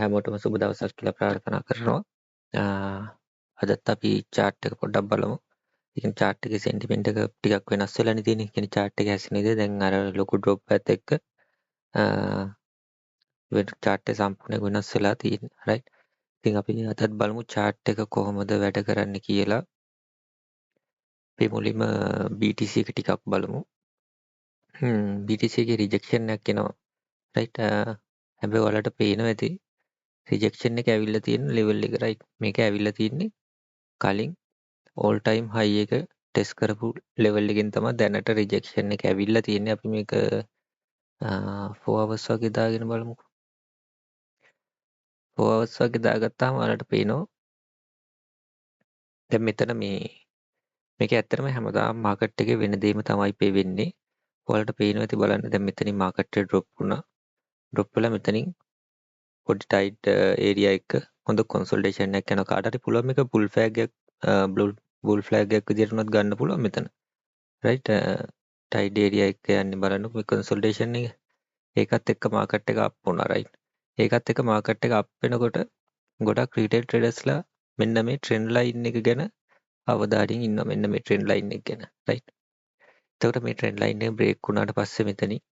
හැමෝටම සුබ දවසක් කියලා ප්‍රාර්ථනා කරනවා. අ, අදත් අපි chart එක පොඩ්ඩක් බලමු. ඉතින් chart එකේ sentiment එක ටිකක් වෙනස් වෙලානේ තියෙන්නේ. කියන්නේ chart එක හැසින විදිහ දැන් අර ලොකු drop එකත් එක්ක chart එක සම්පූර්ණයෙන් වෙනස් වෙලා තියෙන්නේ. right. ඉතින් අපි අදත් බලමු chart එක කොහොමද වැඩ කරන්නේ කියලා. අපි මුලින්ම BTC එක ටිකක් බලමු. BTC එකේ rejection එකක් එනවා. right. හැබැයි ඔයාලට පේනවා ඇති rejection එක ඇවිල්ලා තියෙන level එක right. මේක ඇවිල්ලා තියෙන්නේ කලින් all time high එක ටෙස්ට් කරපු level එකෙන් තමයි දැනට rejection එක ඇවිල්ලා තියෙන්නේ. අපි මේක 4 hours වගේ දාගෙන බලමුකෝ. 4 hours වගේ දාගත්තාම ඔයාලට පේනවා දැන් මෙතන මේක ඇත්තටම හැමදාම මාකට් එකේ වෙන දෙයක්ම තමයි පේ වෙන්නේ. ඔයාලට පේනවා ඇති බලන්න දැන් මෙතනින් මාකට් එක drop වුණා. drop වෙලා මෙතනින් පොඩි tight area එක හොඳ consolidation එකක් යනවා. කාට හරි පුළුවන් මේක bull flag එකක් විදිහට උනත් ගන්න පුළුවන් මෙතන. right. tight area එක යන්නේ බලන්නකො මේ consolidation එක. ඒකත් එක්ක මාකට් එක අප් වුණා right. ඒකත් එක්ක මාකට් එක අප් වෙනකොට ගොඩක් retail traders ලා මෙන්න මේ trend line එක ගැන අවධානයෙන් ඉන්නවා. මෙන්න මේ trend line එක ගැන right. එතකොට මේ trend line එක break වුණාට පස්සේ මෙතනින්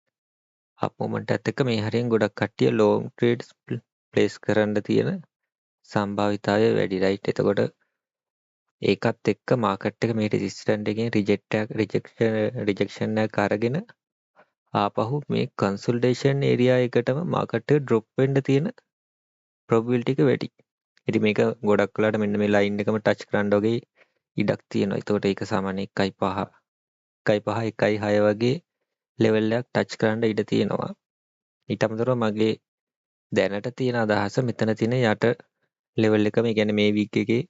up movement එකත් එක්ක මේ හරියෙන් ගොඩක් කට්ටිය long trades place කරන්න තියෙන සම්භාවිතාවය වැඩි right. එතකොට ඒකත් එක්ක මාකට් එක මේ resistance එකෙන් rejection එකක් අරගෙන ආපහු මේ consolidation area එකටම මාකට් එක drop වෙන්න තියෙන probability එක වැඩි. ඉතින් මේක ගොඩක් වෙලාට මෙන්න මේ line එකම touch කරන්න වගේ ඉඩක් තියෙනවා. ඒතකොට ඒක සාමාන්‍ය 1.5 1.6 වගේ level එකක් touch කරන්න ඉඩ තියෙනවා. ඊට අමතරව මගේ දැනට තියෙන අදහස මෙතන තියෙන යට level එකම ඒ කියන්නේ මේ week එකේ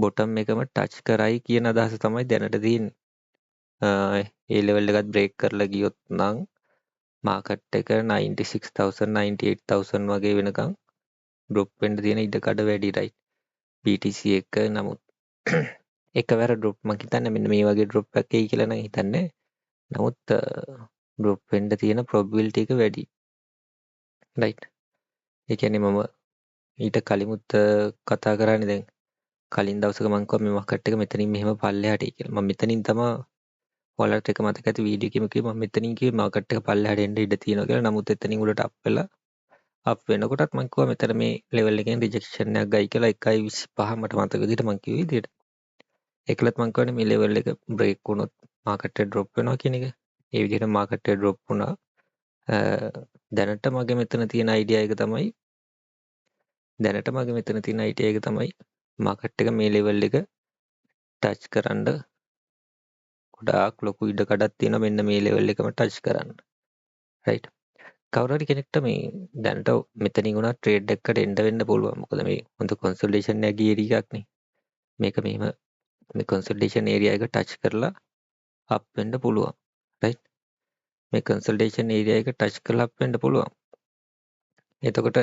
bottom එකම touch කරයි කියන අදහස තමයි දැනට තියෙන්නේ. ඒ level එකත් break කරලා ගියොත් නම් මාකට් එක 96,000 98,000 වගේ වෙනකන් drop වෙන්න තියෙන ඉඩකඩ වැඩි right. BTC එක නමුත් එකවර drop මම හිතන්නේ මෙන්න මේ වගේ drop එකක් එයි කියලා නම් හිතන්නේ. නමුත් drop වෙන්න තියෙන probability එක වැඩි. right. ඒ කියන්නේ මම ඊට කලිමුත් කතා කරන්නේ දැන් කලින් දවසක මම කිව්වා මේ මාකට් එක මෙතනින් මෙහෙම පල්ලෙහාට එයි කියලා. මම මෙතනින් තමයි ඔයාලට එක මතක ඇති වීඩියෝ එකෙම කිව්වා මම මෙතනින් කිව්වේ මාකට් එක පල්ලෙහාට එන්න ඉඩ තියෙනවා කියලා. නමුත් එතනින් උඩට අප් වෙලා අප් වෙනකොටත් මම කිව්වා මෙතන මේ level එකෙන් rejection එකක් ගයි කියලා 1.25 මට මතක විදිහට මම කිව්වේ විදිහට. ඒකලත් මම කියන්නේ මේ level එක break වුණොත් market එක drop වෙනවා කියන එක. ඒ විදිහට market එක drop වුණා. දැනට මගේ මෙතන තියෙන idea එක තමයි market එක මේ level එක touch කරන්න ගොඩාක් ලොකු ඉඩ කඩක් තියෙනවා මෙන්න මේ level එකම touch කරන්න. right. කවුරු හරි කෙනෙක්ට මේ දැනට මෙතනින් උනා trade එකකට එන්න වෙන්න පුළුවන්. මොකද මේ හොඳ consolidation එකක් ගිය එකක් නේ. මේක මෙහෙම මේ consolidation area එක touch කරලා up වෙන්න පුළුවන්. right. මේ consolidation area එක touch කරලා up වෙන්න පුළුවන්. එතකොට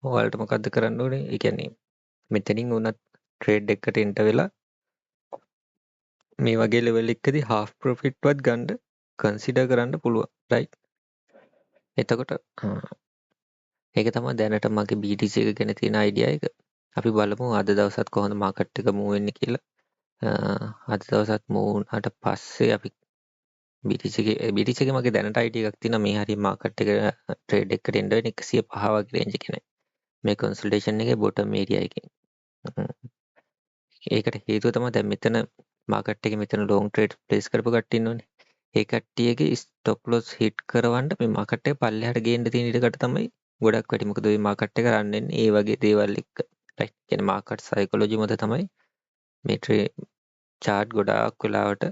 ඔයාලට මොකද්ද කරන්න ඕනේ? ඒ කියන්නේ මෙතනින් උනත් trade එකකට එන්න වෙලා මේ වගේ level එකකදී half profit වත් ගන්න consider කරන්න පුළුවන්. right. එතකොට ඒක තමයි දැනට මගේ BTC එක ගැන තියෙන idea එක. අපි බලමු අද දවසත් කොහොමද market එක move වෙන්නේ කියලා. අද දවසත් move වුණාට පස්සේ අපි BTC එකේ මගේ දැනට idea එකක් තියෙනවා මේ හරිය market එක trade එකකට එන්න වෙන 105 වගේ range එකේ මේ consolidation එකේ bottom area එකේ. ඒකට හේතුව තමයි දැන් මෙතන market එකේ මෙතන long trade place කරපු කට්ටිය ඉන්නෝනේ. ඒ කට්ටියගේ stop loss hit කරවන්න මේ market එක පල්ලෙහාට ගේන්න තියෙන ඉඩකට තමයි ගොඩක් වැඩි. මොකද මේ market එක run වෙන්නේ ඒ වගේ දේවල් එක්ක. right. කියන්නේ market psychology මත තමයි මේ chart ගොඩාක් වෙලාවට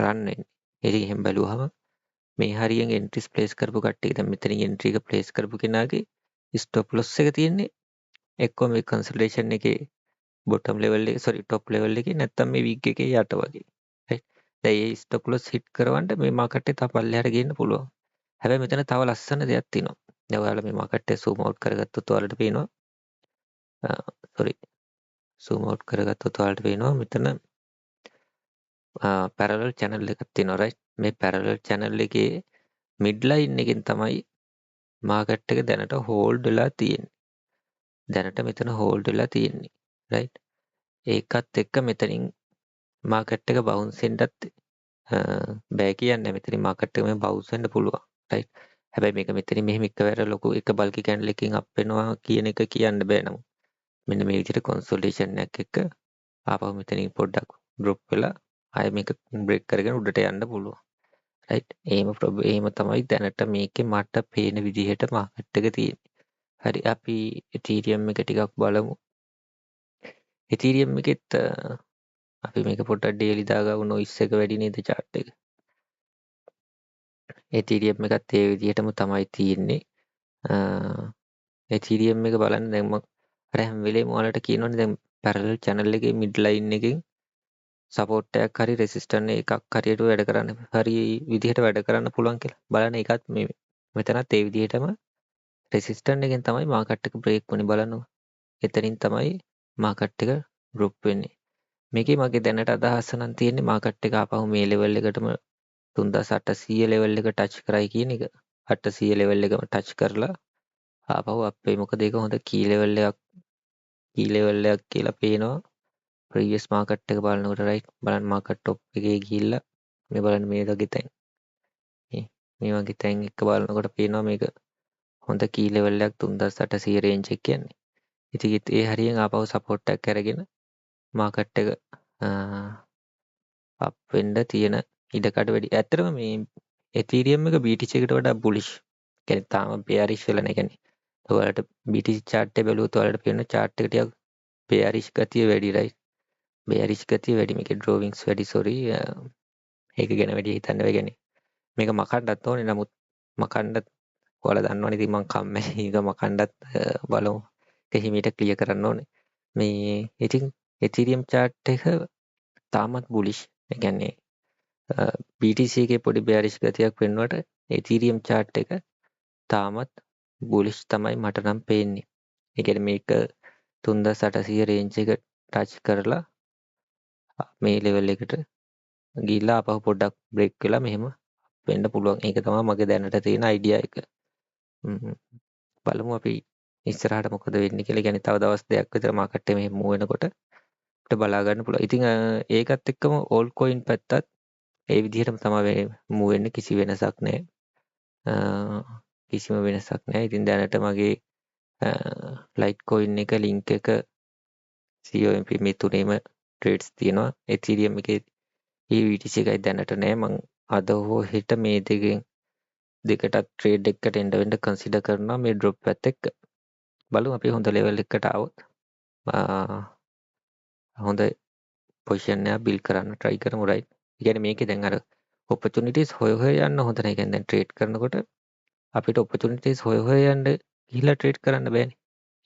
run වෙන්නේ. ඉතින් එහෙම බැලුවහම මේ හරියෙන් entries place කරපු කට්ටිය දැන් මෙතනින් entry එක place කරපු කෙනාගේ stop loss එක තියෙන්නේ එක්ක මේ consolidation එකේ bottom level එක top level එකේ නැත්තම් මේ week එකේ යට වගේ. right. දැන් මේ stop loss hit කරවන්න මේ market එක තව පල්ලෙහාට ගේන්න පුළුවන්. හැබැයි මෙතන තව ලස්සන දෙයක් තියෙනවා. දැන් ඔයාලා මේ market එක zoom out කරගත්තොත් ඔයාලට පේනවා zoom out කරගත්තොත් ඔයාලට පේනවා මෙතන parallel channel එකක් තියෙනවා right. මේ parallel channel එකේ mid line එකෙන් තමයි මාකට් එක දැනට හෝල්ඩ් වෙලා තියෙන්නේ. දැනට මෙතන හෝල්ඩ් වෙලා තියෙන්නේ. රයිට්. ඒකත් එක්ක මෙතනින් මාකට් එක බවුන්ස් වෙන්නත් බෑ කියන්නේ. මෙතනින් මාකට් එක මේ බවුන්ස් වෙන්න පුළුවන්. රයිට්. හැබැයි මේක මෙතනින් මෙහෙම එකවර ලොකු එක බල්කි කැන්ඩල් එකකින් අප් වෙනවා කියන එක කියන්න බෑ නමුත්. මෙන්න මේ විදිහට කොන්සෝලිඩේෂන් එකක් එක්ක ආපහු මෙතනින් පොඩ්ඩක් ඩ්‍රොප් වෙලා ආයෙ මේක බ්‍රේක් කරගෙන උඩට යන්න පුළුවන්. රයිට්. එහෙම තමයි දැනට මේකේ මට පේන විදිහට මාකට් එක තියෙන්නේ. හරි අපි ඉතීරියම් එක ටිකක් බලමු. ඉතීරියම් එකෙත් අපි මේක පොඩ්ඩක් ඩේලි දාගමු. නොයිස් එක වැඩි නේද chart එක. ඉතීරියම් එකත් ඒ විදිහටම තමයි තියෙන්නේ. ඉතීරියම් එක බලන්න දැන් මම අර හැම වෙලේම ඔයාලට කියනවනේ දැන් පැරලල් channel එකේ මිඩ් ලයින් එකෙන් සපෝට් එකක් හරි රෙසිස්ටන්ට් එකක් හරියට වැඩ කරන්න හරි විදිහට වැඩ කරන්න පුළුවන් කියලා. බලන්න ඒකත් මේ මෙතනත් ඒ විදිහටම රෙසිස්ටන්ට් එකෙන් තමයි මාකට් එක බ්‍රේක් වුනේ බලන්න. එතනින් තමයි මාකට් එක ඩ්‍රොප් වෙන්නේ. මේකේ මගේ දැනට අදහස නම් තියෙන්නේ මාකට් එක ආපහු මේ ලෙවල් එකටම 3800 ලෙවල් එක ටච් කරයි කියන එක. 800 ලෙවල් එකම ටච් කරලා ආපහු අපේ මොකද ඒක හොඳ කී ලෙවල් එකක් කියලා පේනවා. ප්‍රීවියස් මාකට් එක බලනකොට රයිට්. බලන්න මාකට් টොප් එකේ ගිහිල්ලා මේ බලන්න මේ වගේ තැන්. මේ වගේ තැන් එක බලනකොට පේනවා මේක හොඳ කී ලෙවල් එකක් 3800 රේන්ජ් එක කියන්නේ. ඉතින් ඒ හරියෙන් ආපහු සපෝට් එකක් අරගෙන මාකට් එක අප් වෙන්න තියෙන ඉඩකඩ වැඩි. ඇත්තටම මේ එතීරියම් එක BTC එකට වඩා බුලිෂ්. කියන්නේ තාම bearish වෙලා නැහැ. කියන්නේ ඔයාලට BTC chart එක බැලුවොත් ඔයාලට පේන chart එක ටිකක් bearish ගතිය වැඩි right. bearish ගතිය වැඩි. මේකේ drawings වැඩි sorry. ඒක ගැන වැඩි හිතන්න බෑ. කියන්නේ මේක මකන්නත් ඕනේ. නමුත් මකන්නත් ඔයාලා දන්නවනේ ඉතින් මං කම්මැලි. ඒක මකන්නත් බලමු. ඒක හිමීට ක්ලියර් කරන්න ඕනේ. මේ ඉතින් එතීරියම් chart එක තාමත් බුලිෂ්. ඒ කියන්නේ BTC එකේ පොඩි bearish ගතියක් වෙනවට එතීරියම් chart එක තාමත් බුලිෂ් තමයි මට නම් පේන්නේ. ඒ කියන්නේ මේක 3800 රේන්ජ් එක ටච් කරලා මේ ලෙවල් එකට ගිහිල්ලා ආපහු පොඩ්ඩක් බ්‍රේක් වෙලා මෙහෙම වෙන්න පුළුවන්. ඒක තමයි මගේ දැනට තියෙන අයිඩියා එක. බලමු අපි ඉස්සරහට මොකද වෙන්නේ කියලා. කියන්නේ තව දවස් දෙකක් විතර මාකට් එක මෙහෙම මූව් වෙනකොට අපිට බලා ගන්න පුළුවන්. ඉතින් ඒකත් එක්කම ඕල් කොයින් පැත්තත් ඒ විදිහටම තමයි මූව් වෙන්නේ. කිසි වෙනසක් නැහැ. කිසිම වෙනසක් නැහැ. ඉතින් දැනට මගේ ලයිට් කොයින් එක ලින්ක් එක COMP මේ තුනේම ට්‍රේඩ්ස් තියෙනවා. එතීරියම් එකේ EVTC එකයි දැනට නැහැ. මං අද හෝ හෙට මේ දෙකටත් ට්‍රේඩ් එකකට එන්න වෙන්න කන්සිඩර් කරනවා මේ ඩ්‍රොප් එකත් එක්ක. බලමු අපි හොඳ ලෙවල් එකකට આવොත් හොඳ පොසිෂන් එකක් බිල්ඩ් කරන්න try කරමු right. ඒ කියන්නේ මේකේ දැන් අර opportunities හොය යන්න හොඳ නැහැ. කියන්නේ දැන් ට්‍රේඩ් කරනකොට අපිට opportunities හොය යන්න ගිහිල්ලා ට්‍රේඩ් කරන්න බෑනේ.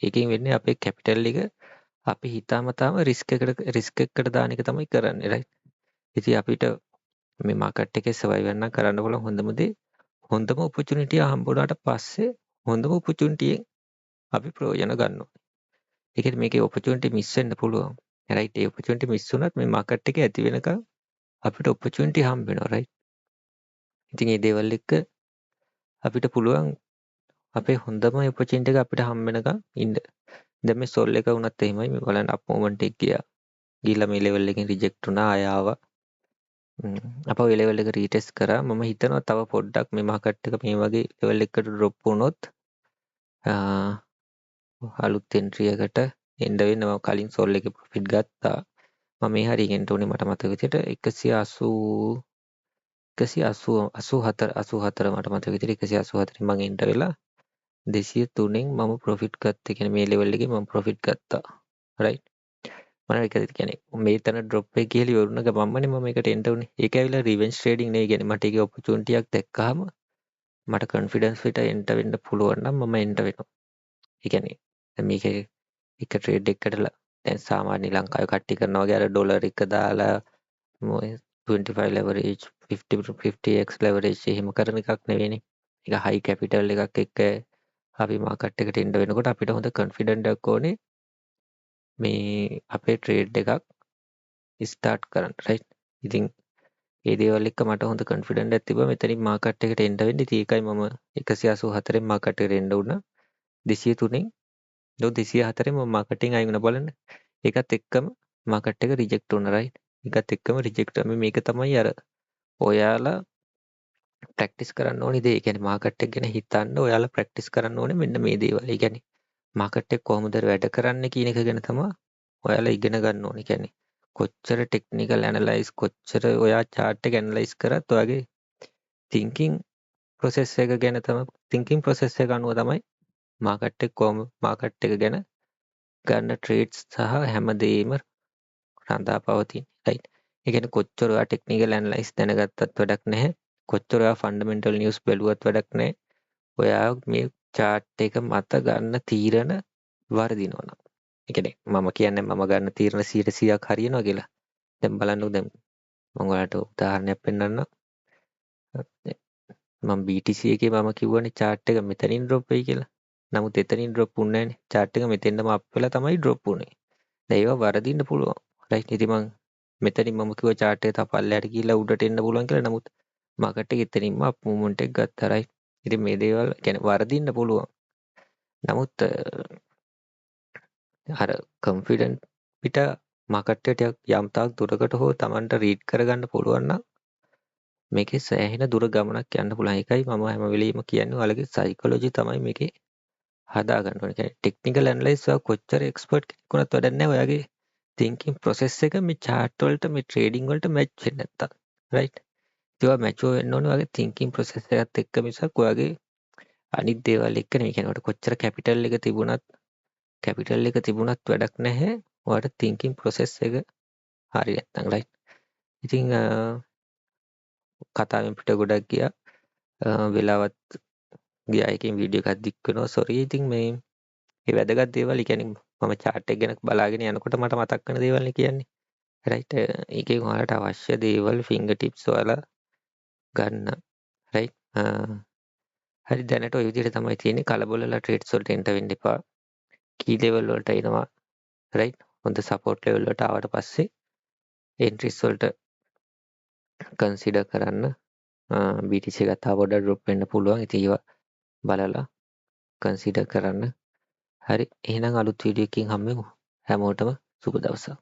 ඒකෙන් වෙන්නේ අපේ කැපිටල් එක අපි හිතාමතාම රිස්ක් එකකට දාන එක තමයි කරන්නේ right. ඉතින් අපිට මේ මාකට් එකේ සර්වයිව් වෙන්න කරන්න පුළුවන් හොඳම දේ හොඳම opportunity හම්බුනාට පස්සේ හොඳම opportunity අපි ප්‍රයෝජන ගන්න ඕනේ. ඒ කියන්නේ මේකේ opportunity මිස් වෙන්න පුළුවන්. right. ඒ opportunity මිස් වුණත් මේ මාකට් එකේ ඇති වෙනකන් අපිට opportunity හම්බ වෙනවා right. ඉතින් මේ දේවල් එක්ක අපිට පුළුවන් අපේ හොඳම opportunity එක අපිට හම්බ වෙනකන් ඉන්න. දැන් මේ සොල් එක වුණත් එහෙමයි. මේ බලන්න අප් මොමන්ට් එක ගිහිල්ලා මේ ලෙවල් එකෙන් රිජෙක්ට් වුණා ආය ආවා. අපව ඒ ලෙවල් එක රීටෙස්ට් කරා. මම හිතනවා තව පොඩ්ඩක් මේ මාකට් එක මේ වගේ ලෙවල් එකකට ඩ්‍රොප් වුණොත් අලුත් එන්ට්‍රි එකට එන්න වෙන්න. මම කලින් සොල් එකේ ප්‍රොෆිට් ගත්තා. මම මේ හරියෙන් එන්න උනේ මට මතක විදිහට 184 මට මතක විදිහට 184 මම එන්ටර් වෙලා 203න් මම ප්‍රොෆිට් ගත්තා. කියන්නේ මේ ලෙවල් එකේ මම ප්‍රොෆිට් ගත්තා. right. මම ඒකද කියන්නේ මේ තැන ඩ්‍රොප් එක කියලා ඉවරුණ ගමන්මනේ මම මේකට එන්ටර් උනේ. ඒක ඇවිල්ලා රිවෙන්ජ් ට්‍රේඩින් නෙවෙයි. කියන්නේ මට ඒකේ ඔපචුනිටි එකක් දැක්කහම මට කොන්ෆිඩන්ස් විතර එන්ටර් වෙන්න පුළුවන් නම් මම එන්ටර් වෙනවා. ඒ කියන්නේ දැන් මේක එක ට්‍රේඩ් එකකට දැන් සාමාන්‍ය ලංකාවේ කට්ටිය කරනවා වගේ අර ඩොලර් එක දාලා 25 leverage 50x leverage එහෙම කරන එකක් නෙවෙයිනේ. ඒක හයි කැපිටල් එකක් එක්ක අපි මාකට් එකට එන්න වෙනකොට අපිට හොඳ කොන්ෆිඩන්ට් එකක් ඕනේ මේ අපේ ට්‍රේඩ් එකක් ස්ටාර්ට් කරන්න right. ඉතින් ඒ දේවල් එක්ක මට හොඳ කොන්ෆිඩන්ට් එකක් තිබ්බා මෙතනින් මාකට් එකට එන්න වෙන්නේ. ඉතින් ඒකයි මම 184න් මාකට් එකට එන්න වුණා. 203න් 204න් මම මාකටිං අයින් වුණා බලන්න. ඒකත් එක්කම මාකට් එක රිජෙක්ට් වුණා රයිට්. ඒකත් එක්කම රිජෙක්ට් වුණා. මේක තමයි අර ඔයාලා ප්‍රැක්ටිස් කරන්න ඕනේ දේ. ඒ කියන්නේ මාකට් එක ගැන හිතන්න ඔයාලා ප්‍රැක්ටිස් කරන්න ඕනේ මෙන්න මේ දේවල්. ඒ කියන්නේ මාකට් එක කොහොමද වැඩ කරන්නේ කියන එක ගැන තමයි ඔයාලා ඉගෙන ගන්න ඕනේ. කියන්නේ කොච්චර ටෙක්නිකල් ඇනලයිස් කොච්චර ඔයා chart එක ඇනලයිස් කරත් ඔයාගේ thinking process එක ගැන තමයි thinking process එක අනුව තමයි මාකට් එක කොහොම මාකට් එක ගැන ගන්න ට්‍රේඩ්ස් සහ හැමදේම රඳා පවතින. රයිට්. ඒ කියන්නේ කොච්චර ඔයා ටෙක්නිකල් ඇනලයිස් දැනගත්තත් වැඩක් නැහැ. කොච්චර ඔයා ෆන්ඩමෙන්ටල් නිවුස් බැලුවත් වැඩක් නැහැ. ඔයා මේ chart එක මත ගන්න තීරණ වර්ධිනවා නම්. ඒ කියන්නේ මම කියන්නේ මම ගන්න තීරණ 100%ක් හරියනවා කියලා. දැන් බලන්නකෝ දැන් මම ඔයාලට උදාහරණයක් පෙන්නන්නම්. මම BTC එකේ මම කිව්වනේ chart එක මෙතනින් drop වෙයි කියලා. නමුත් එතනින් drop වුණේ නැහනේ. chart එක මෙතෙන්දම up වෙලා තමයි drop වුනේ. දැන් ඒවා වරදින්න පුළුවන්. රයිට්. ඉතින් මම මෙතනින් මම කිව්වා chart එක තව පල්ලෙහාට ගිහිල්ලා උඩට එන්න පුළුවන් කියලා. නමුත් මාකට් එක එතනින්ම up movement එක ගත්තා. රයිට්. ඉතින් මේ දේවල් කියන්නේ වරදින්න පුළුවන්. නමුත් අර කොන්ෆිඩන්ට් පිට මාකට් එක ටිකක් යම් තාක් දුරකට හෝ Tamanට රීඩ් කරගන්න පුළුවන් නම් මේකේ සෑහෙන දුර ගමනක් යන්න පුළුවන්. ඒකයි මම හැම වෙලෙම කියන්නේ ඔයාලගේ සයිකොලොජි තමයි මේකේ හදා ගන්න ඕනේ. කියන්නේ ටෙක්නිකල් ඇනලයිස් ඔයා කොච්චර එක්ස්පර්ට් කෙනෙක් වුණත් වැඩක් නැහැ. ඔයාගේ thinking process එක මේ chart වලට මේ trading වලට match වෙන්නේ නැත්තම්. right? ඒවා match වෙන්න ඕනේ ඔයාගේ thinking process එකත් එක්ක මිසක් ඔයාගේ අනිත් දේවල් එක්ක නෙවෙයි. කියන්නේ ඔයාලට කොච්චර capital එක තිබුණත් වැඩක් නැහැ. ඔයාලට thinking process එක හරි නැත්තම්. right? ඉතින් කතාවෙන් පිට ගොඩක් ගියා. වෙලාවත් ගියා. එකකින් වීඩියෝ එකක් දික් වෙනවා. sorry. ඉතින් මේ වැදගත් දේවල් කියන්නේ මම chart එක ගැන බලාගෙන යනකොට මට මතක් වෙන දේවල් නේ කියන්නේ. right? ඒකෙන් ඔයාලට අවශ්‍ය දේවල් finger tips ඔයාලා ගන්න. right? හරි දැනට ওই විදිහට තමයි තියෙන්නේ. කලබල වෙලා trades වලට එන්න වෙන්න එපා. key level වලට එනවා. right? හොඳ support level වලට ආවට පස්සේ entries වලට consider කරන්න. BTC එක තව පොඩ්ඩක් drop වෙන්න පුළුවන්. ඉතින් ඒවා බලලා consider කරන්න. හරි. එහෙනම් අලුත් වීඩියෝ එකකින් හම්බෙමු. හැමෝටම සුබ දවසක්.